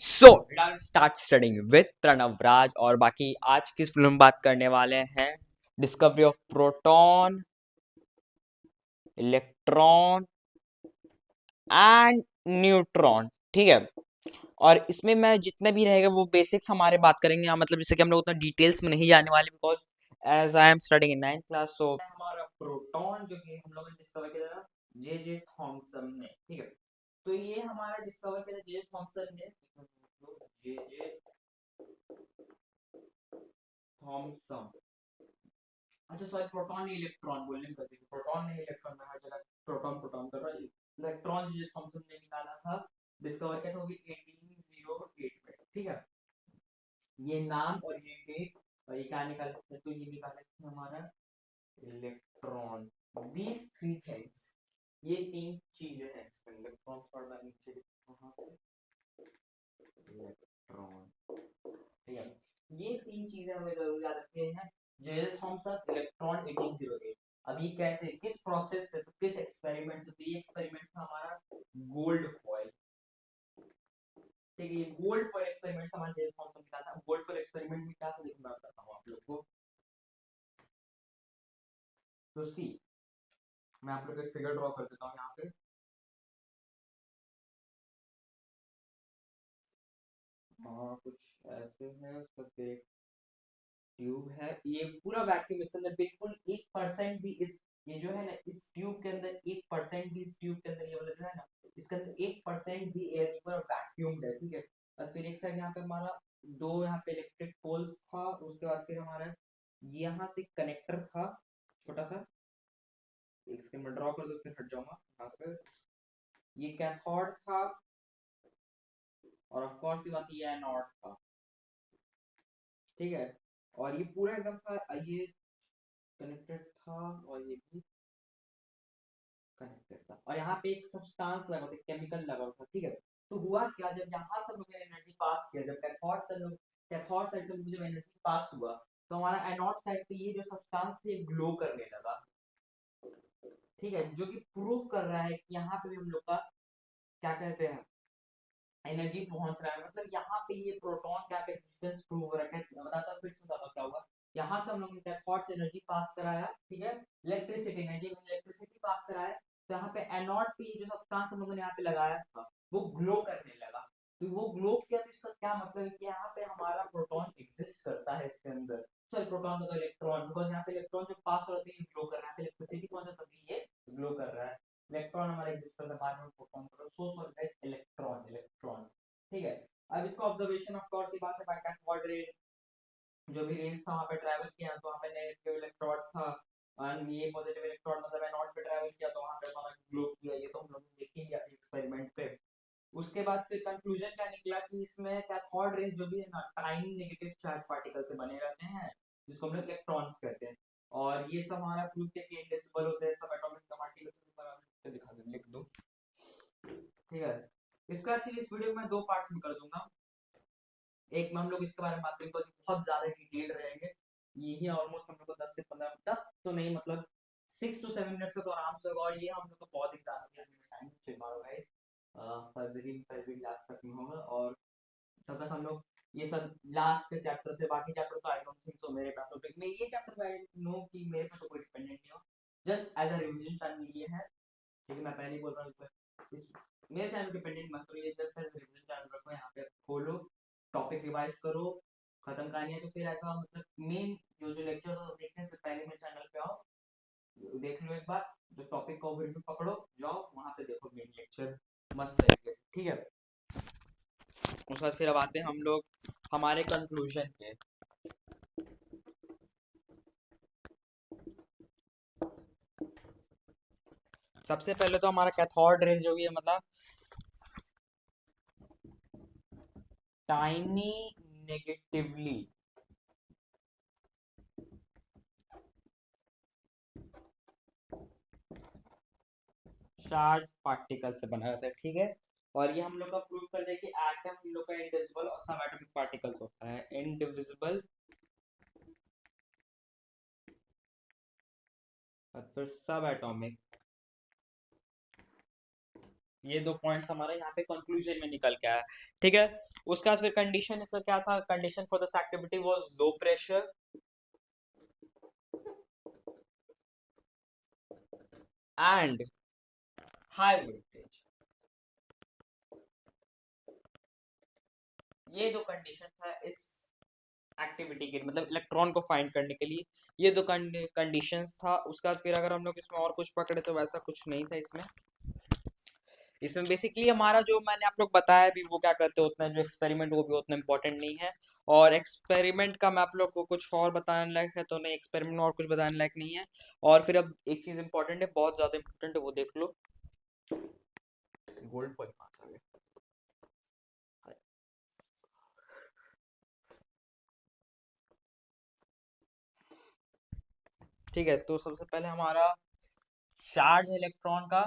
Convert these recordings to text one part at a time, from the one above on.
So start studying with Pranav Raj. और बाकी आज किस फिल्म बात करने वाले हैं? Discovery of proton, electron and neutron. ठीक है। और इसमें मैं जितने भी रहेगा वो बेसिक्स हमारे बात करेंगे, मतलब जैसे कि हम लोग उतना डिटेल्स में नहीं जाने वाले, because as I am studying in 9th class. So हमारा प्रोटॉन जो कि हम लोगों ने डिस्कवर किया था जे जे थॉमसन ने। ठीक है। तो ये हमारा डिस्कवर किया था जे जे थॉमसन ने। जे जे थॉमसन। अच्छा सॉरी, प्रोटॉन नहीं इलेक्ट्रॉन बोलने में गलती, प्रोटॉन नहीं इलेक्ट्रॉन, में हर जगह प्रोटॉन प्रोटॉन कर रहा है। इलेक्ट्रॉन जो थॉमसन ने निकाला था, डिस्कवर किया था वो भी 1808 में। ठीक है। ये नाम और ये डेट और ये क्या निकाला था, तो ये निकाला था हमारा इलेक्ट्रॉन। दीज थ्री थिंग्स, ये तीन चीजें हैं इसमें। इलेक्ट्रॉन थोड़ा नीचे वहां पे इलेक्ट्रॉन। ठीक है। ये तीन चीजें हमें जरूर याद रखनी है। J Thomson, electron, 1808। अब ये कैसे, किस प्रोसेस से, तो किस एक्सपेरिमेंट से? तो ये एक्सपेरिमेंट था हमारा गोल्ड फॉयल। ठीक है। ये गोल्ड फॉयल एक्सपेरिमेंट हमारे जे थॉमसन का था। गोल्ड फॉयल एक्सपेरिमेंट में क्या था, देखो मैं बताता हूँ आप लोग को। तो सी, मैं आप लोग को एक फिगर ड्रॉ कर देता हूँ यहाँ पे। कुछ ऐसे है, उसका ट्यूब है, ये पूरा वैक्यूम, इसके अंदर बिल्कुल 1% भी इस, ये जो है ना, इस ट्यूब के अंदर 1% भी, इस ट्यूब के अंदर ये वाला जो है ना, इसके अंदर 1% भी एयर, पूरा वैक्यूम है। ठीक है। और फिर एक साइड यहाँ पे हमारा दो यहाँ पे इलेक्ट्रिक पोल्स था। उसके बाद फिर हमारा यहाँ से कनेक्टर था छोटा सा, एक सेकंड में ड्रॉ कर दो फिर हट जाऊंगा यहाँ से। ये कैथोड था और ऑफ कोर्स ये बात ये एनोड था। ठीक है। और ये पूरा एकदम था, ये कनेक्टेड था और ये भी कनेक्टेड था, और यहाँ पे एक सब्सटेंस लगा था, केमिकल लगा था। ठीक है। तो हुआ क्या, जब यहाँ सब लोगों ने एनर्जी पास किया, जब कैथोड साइड से जब एनर्जी पास हुआ, तो हमारा एनोड साइड पे ये जो सब्सटेंस थे ग्लो करने लगा। ठीक है। जो कि प्रूव कर रहा है कि यहाँ पे भी हम लोग का क्या कहते हैं, एनर्जी पहुंच रहा है। मतलब यहाँ पे ये प्रोटॉन का एग्जिस्टेंस प्रूव हो रहा है। बताता फिर से बताता क्या हुआ। यहाँ से हम लोग ने कैथोड से एनर्जी पास कराया। ठीक है। इलेक्ट्रिसिटी पास कराया। तो यहाँ पे एनोड पे जो सब्सटेंस हम लोगों ने यहाँ पे लगाया था वो ग्लो करने लगा। तो वो ग्लो किया, तो इसका क्या मतलब है कि यहाँ पे हमारा प्रोटॉन एग्जिस्ट करता है इसके अंदर। सॉरी, प्रोटॉन का तो इलेक्ट्रॉन, बिकॉज यहाँ पे इलेक्ट्रॉन जो पास हो रहा है ये ग्लो कर रहा है, इलेक्ट्रिसिटी पहुंचा तभी ये ग्लो कर रहा है। इलेक्ट्रॉन हमारा एग्जिस्ट करता है, बाद में प्रोटॉन का सोर्स होता है इलेक्ट्रॉन। इलेक्ट्रॉन। ठीक है। अब इसका ऑब्जर्वेशन ऑफ कोर्स ये बात है, बाय कैथोड रे जो भी रेस था वहां पे ट्रैवल किया, तो वहां पे नेगेटिव इलेक्ट्रॉन था और ये पॉजिटिव इलेक्ट्रॉन मतलब एनोड पे ट्रैवल किया, तो वहां पे हमारा ग्लो किया। ये तो हम लोग देखेंगे एक्सपेरिमेंट पे। उसके बाद फिर कंक्लूजन क्या निकला कि इसमें कैथोड रेस जो भी है ना, टाइनी नेगेटिव चार्ज पार्टिकल से बने रहते हैं, जिसको हम लोग इलेक्ट्रॉन्स कहते हैं। और ये सब हमारा प्रूफ किया कि इनविजिबल होते हैं, सब एटॉमिक पार्टिकल से दिखा दे, लिख दो। ठीक है। इसका एक्चुअली इस वीडियो में दो पार्ट्स में कर दूंगा। एक में हम लोग इसके बारे में बात करेंगे, बहुत ज्यादा डिटेल रहेंगे। यही ऑलमोस्ट हम लोग को 10 से 15, 10 तो नहीं मतलब 6 to 7 मिनट्स का तो आराम से होगा। और ये हम लोग को बहुत एग्जाम टाइम से मारो गाइस, फरवरी लास्ट तक में होगा। और तब तक हम लोग ये सब लास्ट के चैप्टर से, बाकी चैप्टर तो आई डोंट थिंक सो मेरे पास टॉपिक में, ये चैप्टर आई नो कि मेरे पे तो कोई डिपेंडेंट नहीं हो, just as a revision channel ये है। ठीक है। मैं पहले ही बोल रहा हूँ, इस मेरे चैनल डिपेंडेंट मत करो, ये जस्ट एज रिवीजन चैनल रखो, यहाँ पे खोलो, टॉपिक रिवाइज करो, खत्म करनी है तो फिर ऐसा मतलब मेन जो लेक्चर हो देखने से पहले मेरे चैनल पे आओ, देख लो एक बार, जो टॉपिक का ओवरव्यू पकड़ो, जाओ वहां पे देखो मेन लेक्चर मस्त तरीके से। ठीक है। उसके बाद फिर अब आते हैं हम लोग हमारे कंक्लूजन पे। सबसे पहले तो हमारा कैथोड रेज जो भी है, मतलब टाइनी नेगेटिवली चार्ज पार्टिकल से बना रहता है। ठीक है। और ये हम लोग का प्रूव कर दे कि एटम हम लोग का इनडिविजिबल और सब एटॉमिक पार्टिकल्स होता है, इनडिविजिबल और फिर सब एटॉमिक। ये दो पॉइंट्स हमारे यहाँ पे कंक्लूजन में निकल के आया। ठीक है। उसके बाद फिर कंडीशन इसका क्या था, condition for this activity was low pressure and high voltage. ये दो कंडीशन था इस एक्टिविटी के, मतलब इलेक्ट्रॉन को फाइंड करने के लिए, ये दो कंडीशंस था। उसके बाद फिर अगर हम लोग इसमें और कुछ पकड़े तो वैसा कुछ नहीं था इसमें। इसमें बेसिकली हमारा जो मैंने आप लोग बताया भी, वो क्या करते होते हैं जो एक्सपेरिमेंट, वो भी उतना इंपॉर्टेंट नहीं है। और एक्सपेरिमेंट का मैं आप लोग को कुछ और बताने लायक है तो नहीं, एक्सपेरिमेंट में और कुछ बताने लायक नहीं है। और फिर अब एक चीज इंपॉर्टेंट है, बहुत ज्यादा इंपॉर्टेंट है, वो देख लो। गोल्ड पर ठीक है, तो सबसे पहले हमारा चार्ज इलेक्ट्रॉन का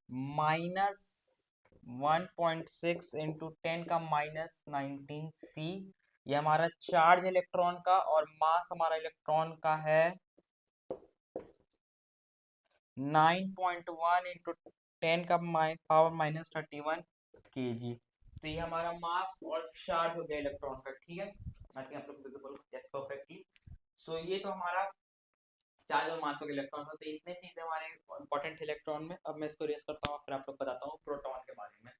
-1.6 इंटू 10 का -19 C, ये हमारा चार्ज इलेक्ट्रॉन का, और मास हमारा इलेक्ट्रॉन का है 9.1 इंटू 10 का पावर -31 kg। तो ये हमारा मास और चार्ज हो गया इलेक्ट्रॉन का, ठीक है। आई थिंक आप लोग विजिबल यस परफेक्टली। सो ये तो हमारा चार्ज और मास और इलेक्ट्रॉन था। तो इतने चीजें हमारे इंपॉर्टेंट इलेक्ट्रॉन में। अब मैं इसको रेस करता हूँ, फिर आप लोग बताता हूँ प्रोटॉन के बारे में।